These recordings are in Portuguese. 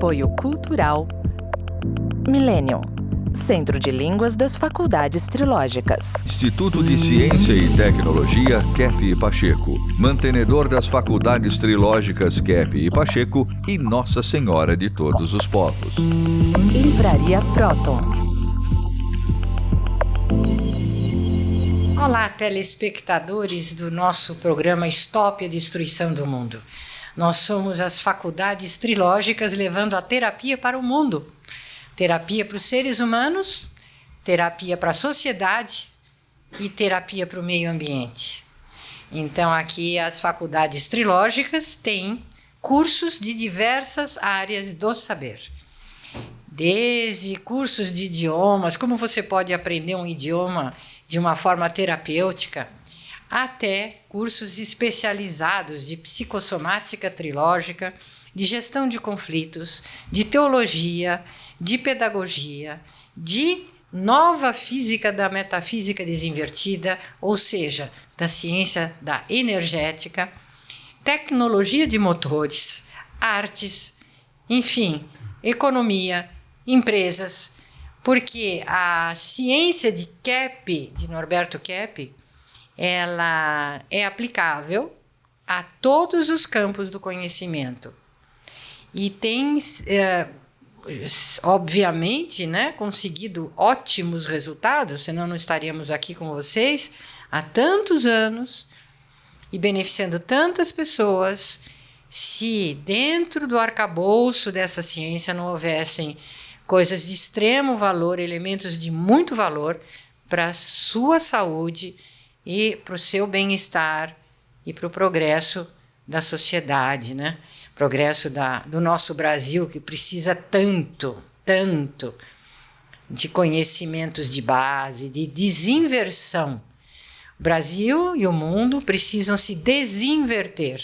Apoio Cultural Millennium, Centro de Línguas das Faculdades Trilógicas. Instituto de Ciência e Tecnologia Kepp e Pacheco, mantenedor das Faculdades Trilógicas Kepp e Pacheco e Nossa Senhora de Todos os Povos. Livraria Próton. Olá, telespectadores do nosso programa Stop a Destruição do Mundo. Nós somos as Faculdades Trilógicas levando a terapia para o mundo. Terapia para os seres humanos, terapia para a sociedade e terapia para o meio ambiente. Então, aqui as Faculdades Trilógicas têm cursos de diversas áreas do saber. Desde cursos de idiomas, como você pode aprender um idioma de uma forma terapêutica, até cursos especializados de psicossomática trilógica, de gestão de conflitos, de teologia, de pedagogia, de nova física da metafísica desinvertida, ou seja, da ciência da energética, tecnologia de motores, artes, enfim, economia, empresas, porque a ciência de Kepp, de Norberto Kepp, ela é aplicável a todos os campos do conhecimento. E tem, obviamente, conseguido ótimos resultados, senão não estaríamos aqui com vocês há tantos anos e beneficiando tantas pessoas, se dentro do arcabouço dessa ciência não houvessem coisas de extremo valor, elementos de muito valor para a sua saúde e para o seu bem-estar e para o progresso da sociedade, progresso do nosso Brasil, que precisa tanto de conhecimentos de base, de desinversão. O Brasil e o mundo precisam se desinverter.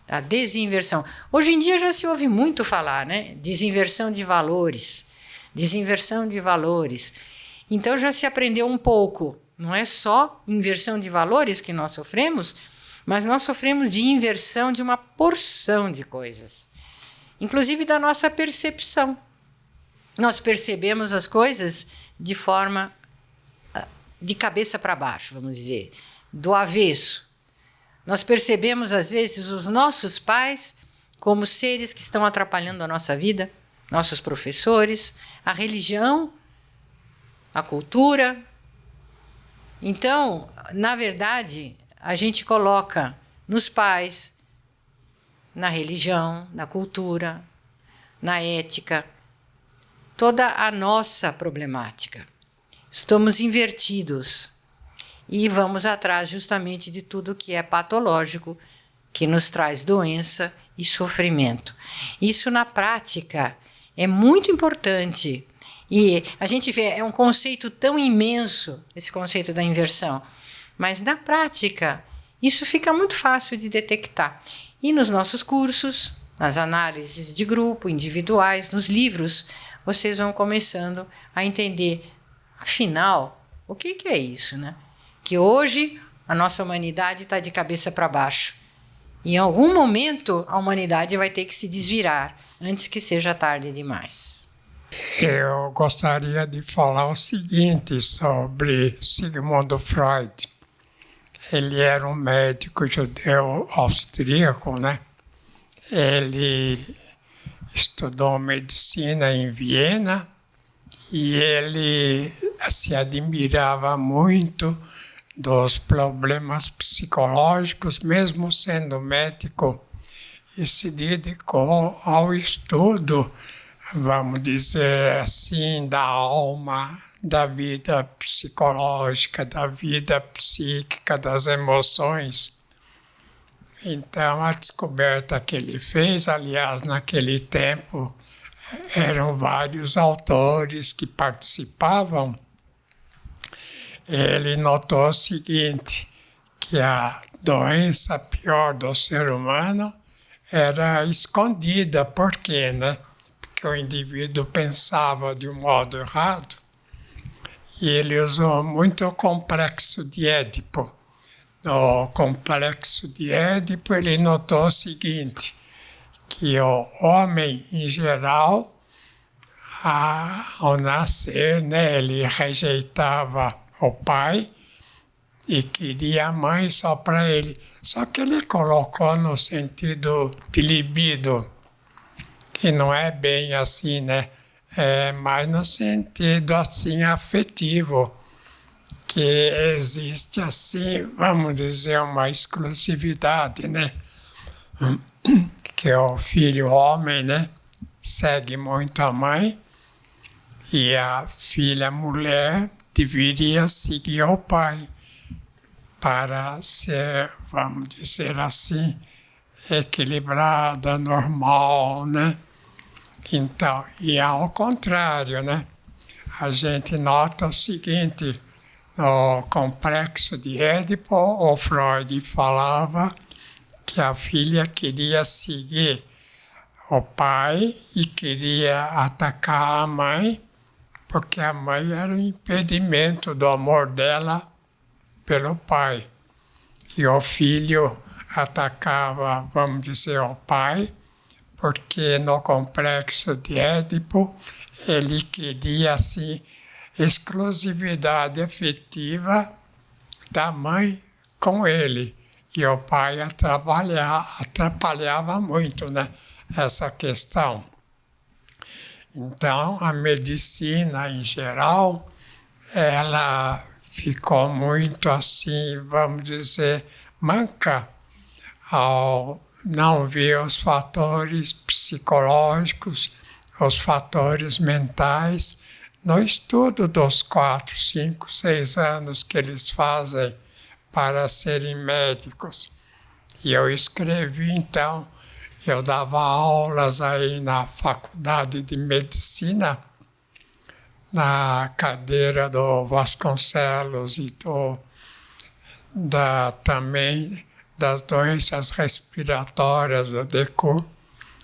A desinversão. Hoje em dia já se ouve muito falar, desinversão de valores, desinversão de valores. Então já se aprendeu um pouco. Não é só inversão de valores que nós sofremos, mas nós sofremos de inversão de uma porção de coisas, inclusive da nossa percepção. Nós percebemos as coisas de forma de cabeça para baixo, vamos dizer, do avesso. Nós percebemos, às vezes, os nossos pais como seres que estão atrapalhando a nossa vida, nossos professores, a religião, a cultura. Então, na verdade, a gente coloca nos pais, na religião, na cultura, na ética, toda a nossa problemática. Estamos invertidos e vamos atrás justamente de tudo que é patológico, que nos traz doença e sofrimento. Isso, na prática, é muito importante. E a gente vê, é um conceito tão imenso, esse conceito da inversão. Mas, na prática, isso fica muito fácil de detectar. E nos nossos cursos, nas análises de grupo, individuais, nos livros, vocês vão começando a entender, afinal, o que é isso, Que hoje a nossa humanidade está de cabeça para baixo. E em algum momento a humanidade vai ter que se desvirar, antes que seja tarde demais. Eu gostaria de falar o seguinte sobre Sigmund Freud. Ele era um médico judeu austríaco, Ele estudou medicina em Viena e ele se admirava muito dos problemas psicológicos, mesmo sendo médico, e se dedicou ao estudo, vamos dizer assim, da alma, da vida psicológica, da vida psíquica, das emoções. Então, a descoberta que ele fez, aliás, naquele tempo, eram vários autores que participavam. Ele notou o seguinte, que a doença pior do ser humano era escondida. Por quê, Porque o indivíduo pensava de um modo errado. E ele usou muito o complexo de Édipo. No complexo de Édipo, ele notou o seguinte, que o homem, em geral, ao nascer, né, ele rejeitava o pai e queria a mãe só para ele. Só que ele colocou no sentido de libido, que não é bem assim, né? É mais no sentido assim afetivo, que existe assim, vamos dizer, uma exclusividade, né? Que o filho homem, né, segue muito a mãe e a filha mulher deveria seguir o pai para ser, vamos dizer assim, equilibrada, normal, né? Então, e ao contrário, né? A gente nota o seguinte, no Complexo de Édipo, o Freud falava que a filha queria seguir o pai e queria atacar a mãe, porque a mãe era o impedimento do amor dela pelo pai. E o filho atacava, vamos dizer, o pai, porque no Complexo de Édipo ele queria, assim, exclusividade afetiva da mãe com ele. E o pai atrapalhava muito, né, essa questão. Então, a medicina, em geral, ela ficou muito assim, vamos dizer, manca ao não ver os fatores psicológicos, os fatores mentais, no estudo dos 4, 5, 6 anos que eles fazem para serem médicos. E eu escrevi, então, eu dava aulas aí na Faculdade de Medicina, na cadeira do Vasconcelos e também das doenças respiratórias do Decour.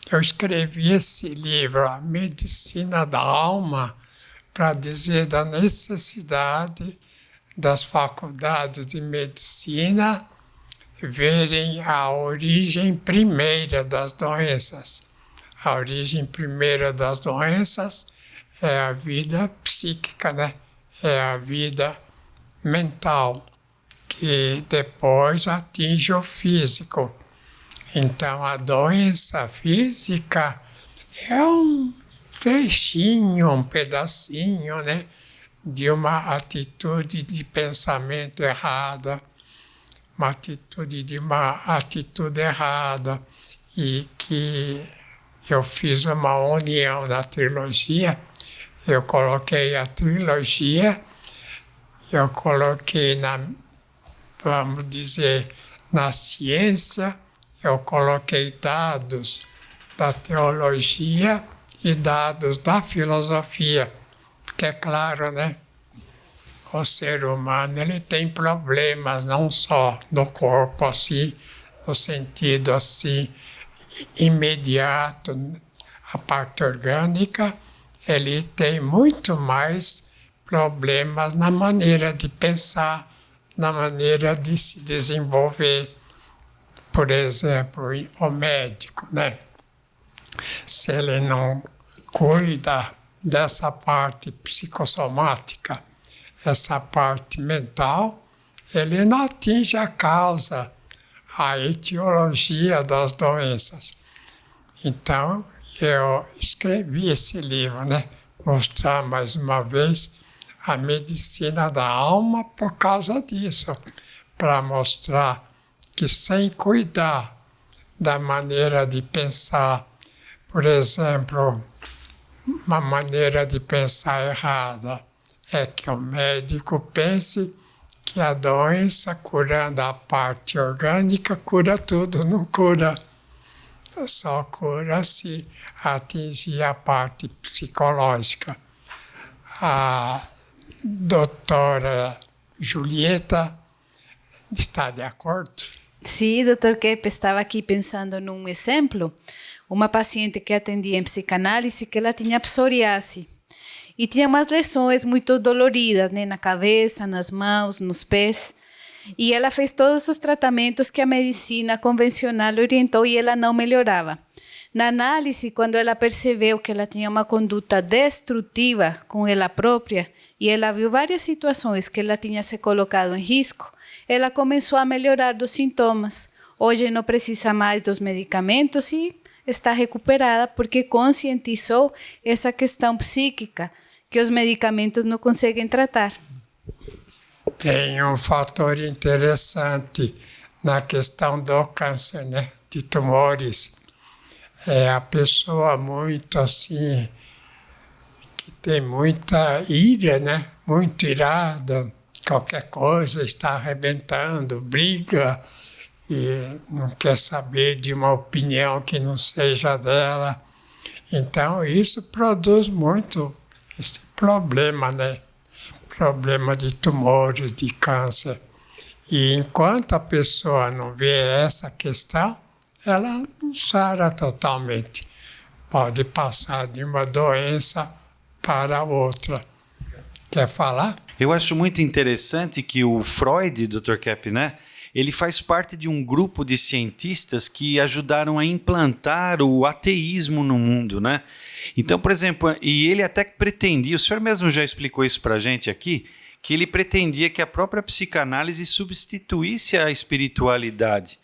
Eu escrevi esse livro, A Medicina da Alma, para dizer da necessidade das faculdades de medicina verem a origem primeira das doenças. A origem primeira das doenças é a vida psíquica, né? É a vida mental, que depois atinge o físico. Então, a doença física é um trechinho, um pedacinho, né, de uma atitude de pensamento errada, uma atitude errada, e que eu fiz uma união na trilogia. Eu coloquei a trilogia, eu coloquei vamos dizer, na ciência, eu coloquei dados da teologia e dados da filosofia, porque é claro, né? O ser humano, ele tem problemas não só no corpo, assim, no sentido assim imediato, a parte orgânica, ele tem muito mais problemas na maneira de pensar, na maneira de se desenvolver. Por exemplo, o médico, né? Se ele não cuida dessa parte psicossomática, essa parte mental, ele não atinge a causa, a etiologia das doenças. Então, eu escrevi esse livro, né? Mostrar mais uma vez a medicina da alma por causa disso, para mostrar que sem cuidar da maneira de pensar, por exemplo, uma maneira de pensar errada é que o médico pense que a doença, curando a parte orgânica, cura tudo. Não cura. Só cura se atingir a parte psicológica. A doutora Julieta está de acordo? Sim, Dr. Kepp, estava aqui pensando num exemplo. Uma paciente que atendia em psicanálise que ela tinha psoriase e tinha umas lesões muito doloridas, né, na cabeça, nas mãos, nos pés. E ela fez todos os tratamentos que a medicina convencional orientou e ela não melhorava. Na análise, quando ela percebeu que ela tinha uma conduta destrutiva com ela própria e ela viu várias situações que ela tinha se colocado em risco, ela começou a melhorar dos sintomas. Hoje não precisa mais dos medicamentos e está recuperada porque conscientizou essa questão psíquica que os medicamentos não conseguem tratar. Tem um fator interessante na questão do câncer, né, de tumores. É a pessoa muito assim, que tem muita ira, né? Muito irada, qualquer coisa está arrebentando, briga e não quer saber de uma opinião que não seja dela. Então isso produz muito esse problema, né? Problema de tumores, de câncer. E enquanto a pessoa não vê essa questão, ela não sara totalmente. Pode passar de uma doença para outra. Quer falar? Eu acho muito interessante que o Freud, Dr. Kepp, né? Ele faz parte de um grupo de cientistas que ajudaram a implantar o ateísmo no mundo, né? Então, por exemplo, e ele até pretendia, o senhor mesmo já explicou isso para a gente aqui, que ele pretendia que a própria psicanálise substituísse a espiritualidade.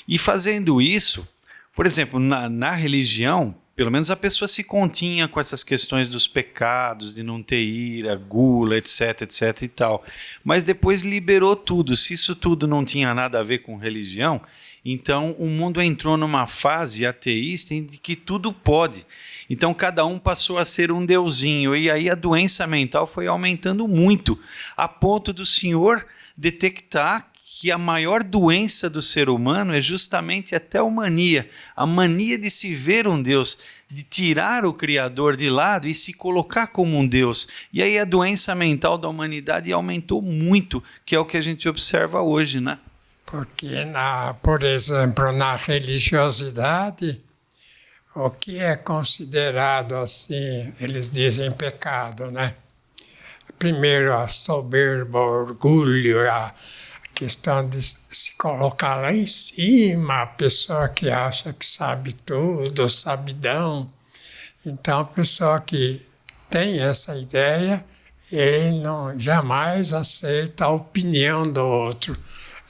E fazendo isso, por exemplo, na religião, pelo menos a pessoa se continha com essas questões dos pecados, de não ter ira, gula, etc, etc e tal. Mas depois liberou tudo. Se isso tudo não tinha nada a ver com religião, então o mundo entrou numa fase ateísta em que tudo pode. Então cada um passou a ser um deusinho. E aí a doença mental foi aumentando muito, a ponto do senhor detectar que a maior doença do ser humano é justamente a teomania, a mania de se ver um Deus, de tirar o Criador de lado e se colocar como um Deus. E aí a doença mental da humanidade aumentou muito, que é o que a gente observa hoje, né? Porque, por exemplo, na religiosidade, o que é considerado assim, eles dizem pecado, né? Primeiro a soberba, o orgulho, a questão de se colocar lá em cima, a pessoa que acha que sabe tudo, sabidão. Então, a pessoa que tem essa ideia, ele não, jamais aceita a opinião do outro,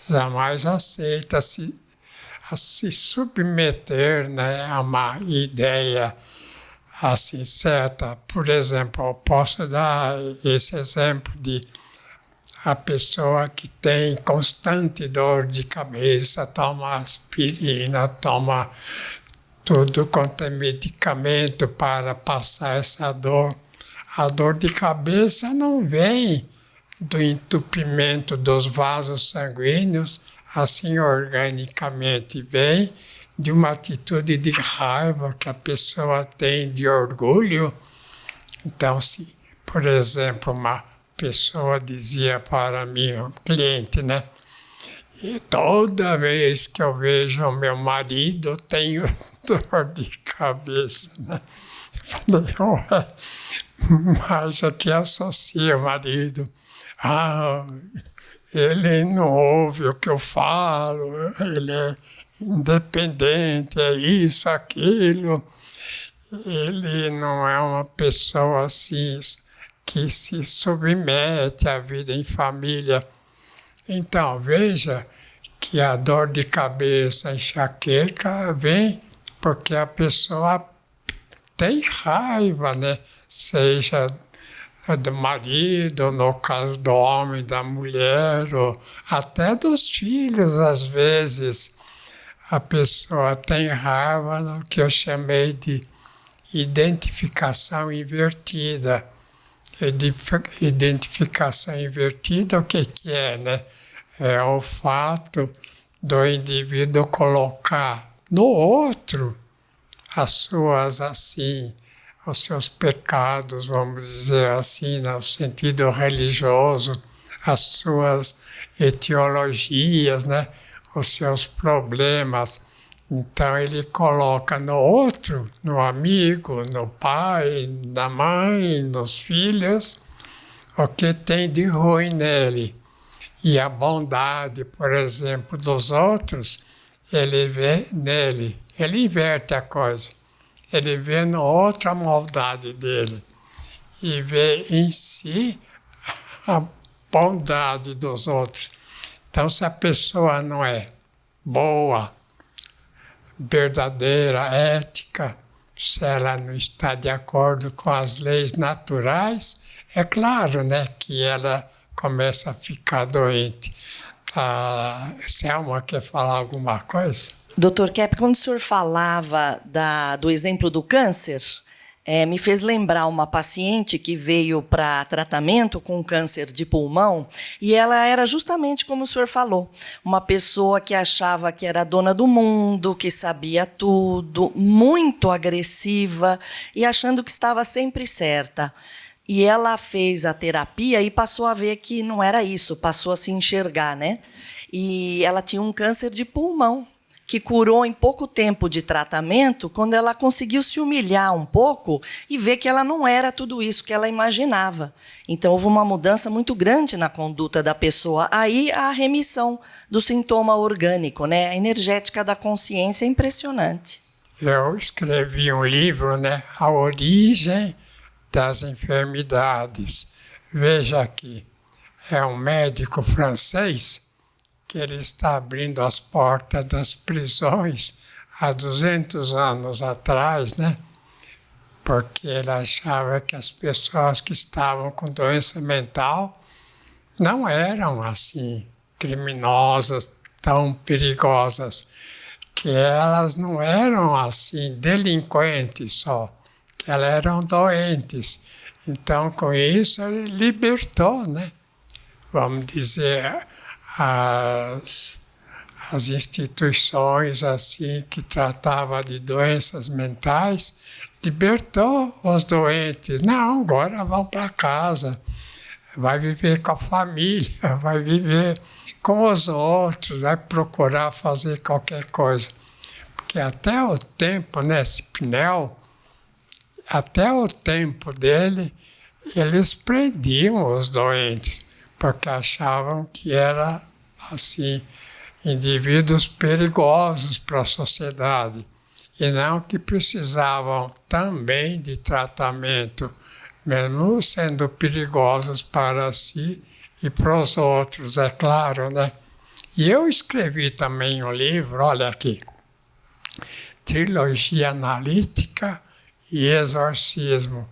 jamais aceita a se submeter, né, a uma ideia assim certa. Por exemplo, eu posso dar esse exemplo de a pessoa que tem constante dor de cabeça, toma aspirina, toma tudo quanto é medicamento para passar essa dor. A dor de cabeça não vem do entupimento dos vasos sanguíneos, assim organicamente, vem de uma atitude de raiva que a pessoa tem, de orgulho. Então, se, por exemplo, uma pessoa dizia para mim, um cliente, né? E toda vez que eu vejo o meu marido, eu tenho dor de cabeça, né? Eu falei, mas aqui associa o marido. Ele não ouve o que eu falo, ele é independente, é isso, aquilo. Ele não é uma pessoa assim que se submete à vida em família. Então, veja que a dor de cabeça, a enxaqueca, vem porque a pessoa tem raiva, né? Seja do marido, no caso do homem, da mulher, ou até dos filhos, às vezes. A pessoa tem raiva no que eu chamei de identificação invertida. Identificação invertida, o que é, né? É o fato do indivíduo colocar no outro as suas, assim, os seus pecados, vamos dizer assim, no sentido religioso, as suas etiologias, né? Os seus problemas. Então ele coloca no outro, no amigo, no pai, na mãe, nos filhos, o que tem de ruim nele. E a bondade, por exemplo, dos outros, ele vê nele, ele inverte a coisa. Ele vê na outra maldade dele e vê em si a bondade dos outros. Então, se a pessoa não é boa, verdadeira, ética, se ela não está de acordo com as leis naturais, é claro, né, que ela começa a ficar doente. Selma quer falar alguma coisa? Dr. Kepp, quando o senhor falava do exemplo do câncer, me fez lembrar uma paciente que veio para tratamento com câncer de pulmão, e ela era justamente como o senhor falou, uma pessoa que achava que era dona do mundo, que sabia tudo, muito agressiva e achando que estava sempre certa. E ela fez a terapia e passou a ver que não era isso, passou a se enxergar, né? E ela tinha um câncer de pulmão, que curou em pouco tempo de tratamento, quando ela conseguiu se humilhar um pouco e ver que ela não era tudo isso que ela imaginava. Então, houve uma mudança muito grande na conduta da pessoa. Aí, a remissão do sintoma orgânico, né? A energética da consciência é impressionante. Eu escrevi um livro, né? A Origem das Enfermidades. Veja aqui, é um médico francês que ele está abrindo as portas das prisões há 200 anos atrás, né? Porque ele achava que as pessoas que estavam com doença mental não eram assim criminosas, tão perigosas, que elas não eram assim delinquentes só, que elas eram doentes. Então, com isso, ele libertou, né? Vamos dizer, as instituições assim que tratavam de doenças mentais, libertou os doentes. Não, agora vão para casa, vai viver com a família, vai viver com os outros, vai procurar fazer qualquer coisa. Porque até o tempo, né, esse Pinel, até o tempo dele, eles prendiam os doentes, porque achavam que eram, assim, indivíduos perigosos para a sociedade, e não que precisavam também de tratamento, mesmo sendo perigosos para si e para os outros, é claro, né? E eu escrevi também um livro, olha aqui, Trilogia Analítica e Exorcismo.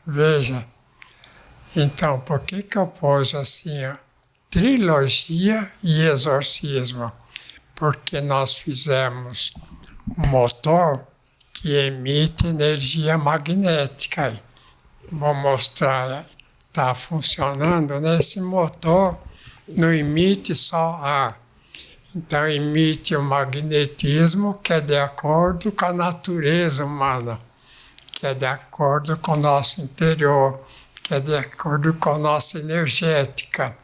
Veja, então, por que eu pus assim, ó, trilogia e exorcismo? Porque nós fizemos um motor que emite energia magnética. Vou mostrar, está funcionando, né? Esse motor não emite só ar. Então, emite o magnetismo que é de acordo com a natureza humana, que é de acordo com o nosso interior, que é de acordo com a nossa energética.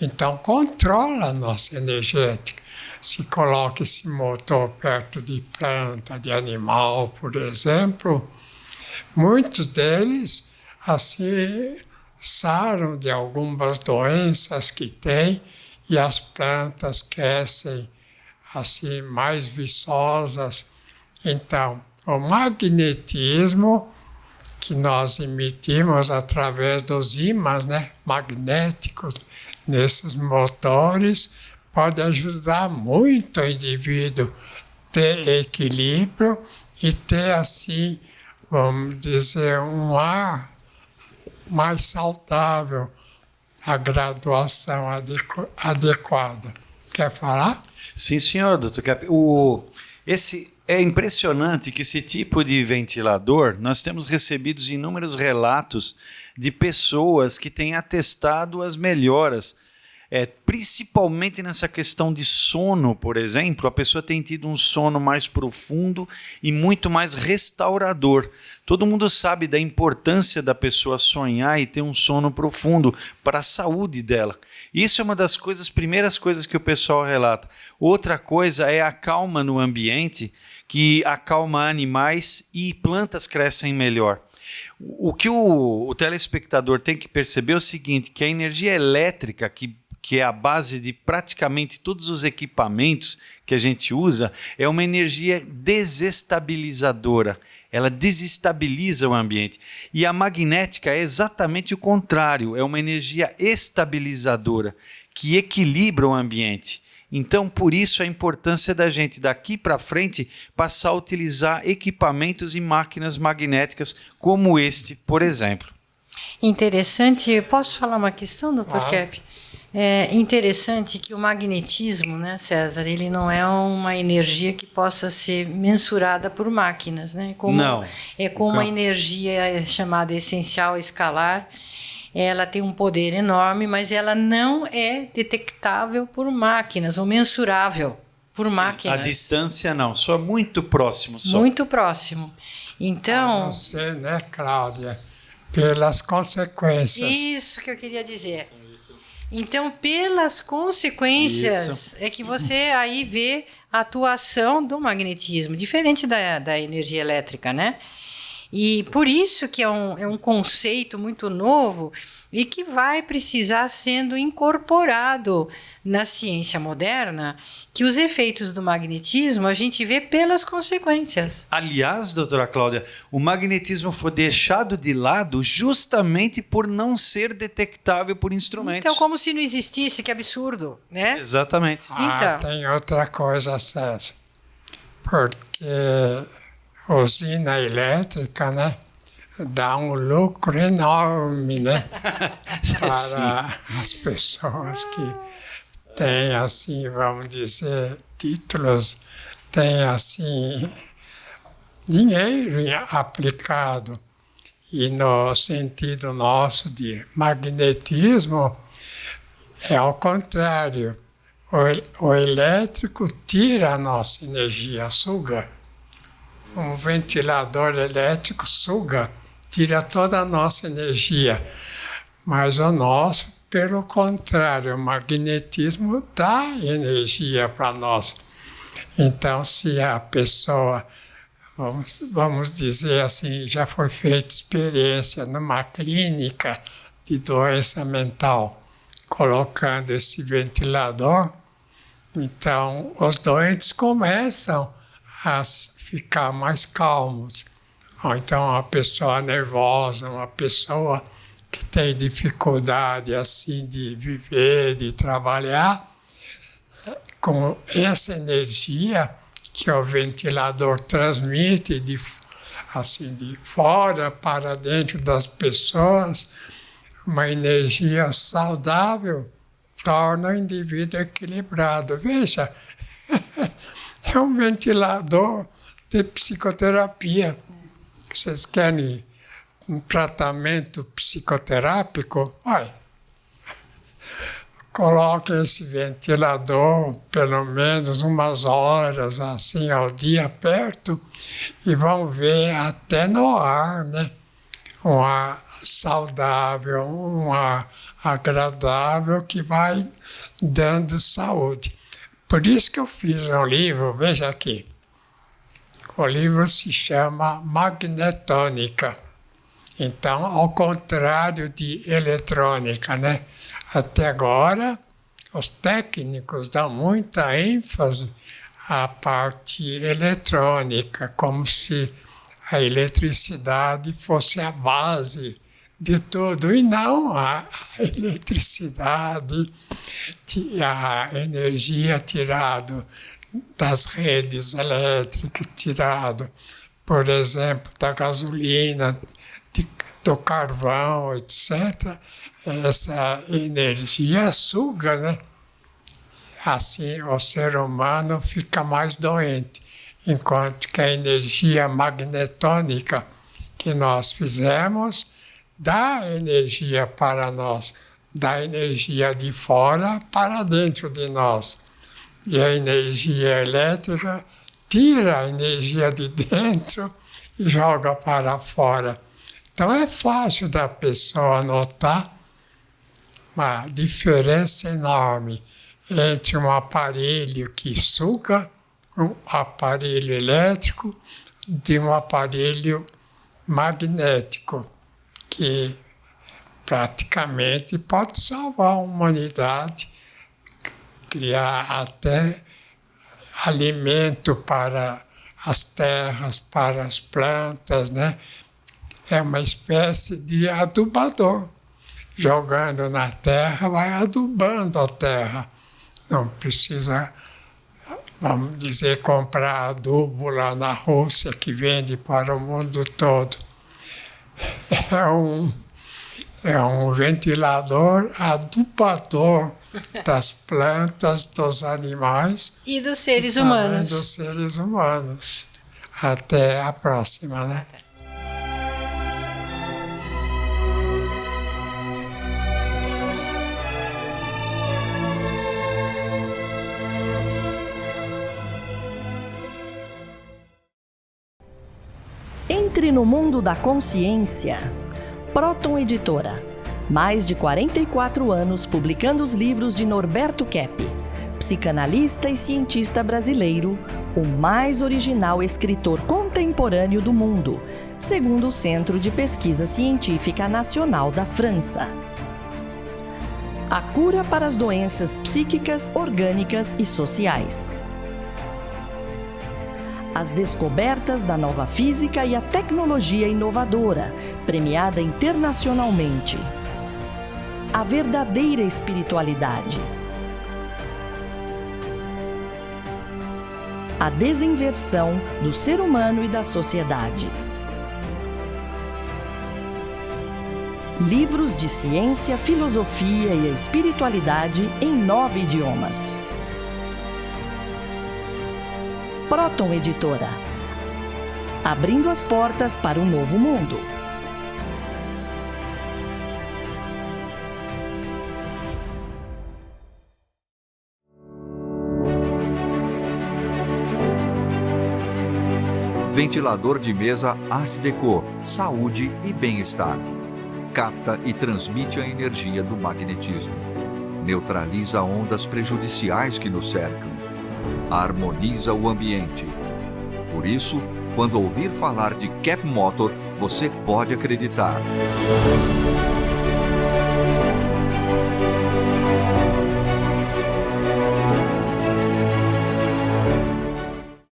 Então, controla a nossa energética. Se coloca esse motor perto de planta, de animal, por exemplo, muitos deles, assim, saram de algumas doenças que têm e as plantas crescem, assim, mais viçosas. Então, o magnetismo que nós emitimos através dos ímãs, né, magnéticos nesses motores, pode ajudar muito o indivíduo a ter equilíbrio e ter, assim, vamos dizer, um ar mais saudável, a graduação adequada. Quer falar? Sim, senhor, Dr. Kepp. É impressionante que esse tipo de ventilador, nós temos recebido inúmeros relatos de pessoas que têm atestado as melhoras, principalmente nessa questão de sono, por exemplo, a pessoa tem tido um sono mais profundo e muito mais restaurador. Todo mundo sabe da importância da pessoa sonhar e ter um sono profundo para a saúde dela. Isso é uma das primeiras coisas que o pessoal relata. Outra coisa é a calma no ambiente, que acalma animais e plantas crescem melhor. O que o telespectador tem que perceber é o seguinte, que a energia elétrica que que é a base de praticamente todos os equipamentos que a gente usa, é uma energia desestabilizadora. Ela desestabiliza o ambiente. E a magnética é exatamente o contrário, é uma energia estabilizadora, que equilibra o ambiente. Então, por isso a importância da gente, daqui para frente, passar a utilizar equipamentos e máquinas magnéticas como este, por exemplo. Interessante. Posso falar uma questão, Dr. Kepp? É interessante que o magnetismo, né, César, ele não é uma energia que possa ser mensurada por máquinas, né? Não. É como uma energia chamada essencial escalar. Ela tem um poder enorme, mas ela não é detectável por máquinas ou mensurável por máquinas. A distância não, só muito próximo. Só. Muito próximo. Então... A não ser, né, Cláudia, pelas consequências. Isso que eu queria dizer. Então, pelas consequências, é que você aí vê a atuação do magnetismo, diferente da energia elétrica, né? E por isso que é um conceito muito novo e que vai precisar sendo incorporado na ciência moderna, que os efeitos do magnetismo a gente vê pelas consequências. Aliás, doutora Cláudia, o magnetismo foi deixado de lado justamente por não ser detectável por instrumentos. Então, como se não existisse, que absurdo, né? Exatamente. Então. Tem outra coisa, César, porque usina elétrica, né, dá um lucro enorme, né, para as pessoas que têm, assim, vamos dizer, títulos, têm, assim, dinheiro aplicado. E no sentido nosso de magnetismo, é ao contrário. O elétrico tira a nossa energia, suga. Um ventilador elétrico suga, tira toda a nossa energia. Mas o nosso, pelo contrário, o magnetismo dá energia para nós. Então, se a pessoa, vamos dizer assim, já foi feita experiência numa clínica de doença mental, colocando esse ventilador, então os doentes começam a ficar mais calmos. Ou então uma pessoa nervosa, uma pessoa que tem dificuldade assim de viver, de trabalhar, com essa energia que o ventilador transmite de fora para dentro das pessoas, uma energia saudável, torna o indivíduo equilibrado. Veja, é um ventilador de psicoterapia. Vocês querem um tratamento psicoterápico? Olha, coloquem esse ventilador pelo menos umas horas assim ao dia perto e vão ver até no ar, né? Um ar saudável, um ar agradável que vai dando saúde. Por isso que eu fiz um livro, veja aqui. O livro se chama Magnetônica. Então, ao contrário de eletrônica, né? Até agora, os técnicos dão muita ênfase à parte eletrônica, como se a eletricidade fosse a base de tudo. E não, a eletricidade, a energia tirada das redes elétricas, tirado, por exemplo, da gasolina, do carvão, etc., essa energia suga, né? Assim, o ser humano fica mais doente, enquanto que a energia magnetônica que nós fizemos dá energia para nós, dá energia de fora para dentro de nós. E a energia elétrica tira a energia de dentro e joga para fora. Então é fácil da pessoa notar uma diferença enorme entre um aparelho que suga, um aparelho elétrico, de um aparelho magnético, que praticamente pode salvar a humanidade criar até alimento para as terras, para as plantas, né? É uma espécie de adubador. Jogando na terra, vai adubando a terra. Não precisa, vamos dizer, comprar adubo lá na Rússia, que vende para o mundo todo. É um ventilador adubador das plantas, dos animais E dos seres também humanos. dos seres humanos. Até a próxima, né? Entre no mundo da consciência. Proton Editora. Mais de 44 anos publicando os livros de Norberto Kepp, psicanalista e cientista brasileiro, o mais original escritor contemporâneo do mundo, segundo o Centro de Pesquisa Científica Nacional da França. A cura para as doenças psíquicas, orgânicas e sociais. As descobertas da nova física e a tecnologia inovadora, premiada internacionalmente. A verdadeira espiritualidade. A desinversão do ser humano e da sociedade. Livros de ciência, filosofia e espiritualidade em 9 idiomas. Proton Editora. Abrindo as portas para um novo mundo. Ventilador de mesa Art Deco, saúde e bem-estar. Capta e transmite a energia do magnetismo. Neutraliza ondas prejudiciais que nos cercam. Harmoniza o ambiente. Por isso, quando ouvir falar de Kepp Motor, você pode acreditar.